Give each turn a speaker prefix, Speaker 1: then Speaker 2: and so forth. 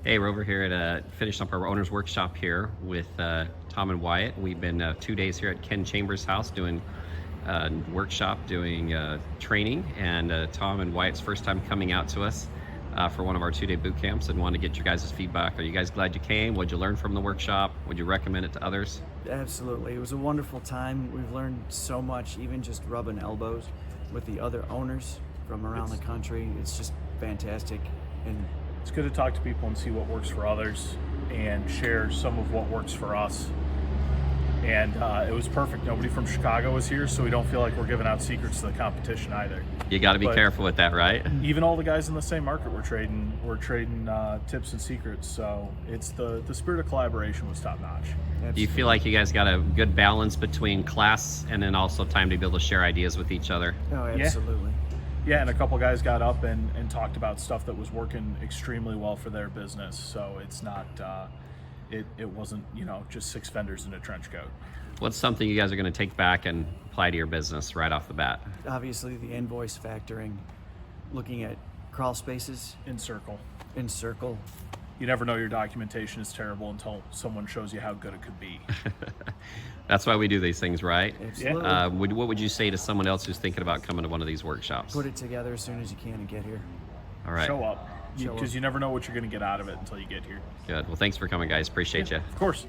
Speaker 1: Hey, we're over here at finishing up our owner's workshop here with Tom and Wyatt. We've been 2 days here at Ken Chambers' house doing workshop, doing training, and Tom and Wyatt's first time coming out to us for one of our 2-day boot camps, and wanted to get your guys' feedback. Are you guys glad you came? What'd you learn from the workshop? Would you recommend it to others?
Speaker 2: Absolutely. It was a wonderful time. We've learned so much, even just rubbing elbows with the other owners from around the country. It's just fantastic. And
Speaker 3: it's good to talk to people and see what works for others and share some of what works for us. And it was perfect. Nobody from Chicago was here, so we don't feel like we're giving out secrets to the competition either.
Speaker 1: You got to be careful with that, right?
Speaker 3: Even all the guys in the same market were trading tips and secrets. So it's the spirit of collaboration was top notch.
Speaker 1: Do you feel like you guys got a good balance between class and then also time to be able to share ideas with each other?
Speaker 2: Oh, absolutely.
Speaker 3: Yeah, and a couple guys got up and talked about stuff that was working extremely well for their business. So it's not, it wasn't, just 6 vendors in a trench coat.
Speaker 1: What's something you guys are going to take back and apply to your business right off the bat?
Speaker 2: Obviously, the invoice factoring, looking at crawl spaces.
Speaker 3: In circle. You never know your documentation is terrible until someone shows you how good it could be.
Speaker 1: That's why we do these things, right?
Speaker 2: Absolutely.
Speaker 1: What would you say to someone else who's thinking about coming to one of these workshops?
Speaker 2: Put it together as soon as you can and get here.
Speaker 1: All right.
Speaker 3: Show up. Because you never know what you're going to get out of it until you get here.
Speaker 1: Good. Well, thanks for coming, guys. Appreciate you.
Speaker 3: Of course.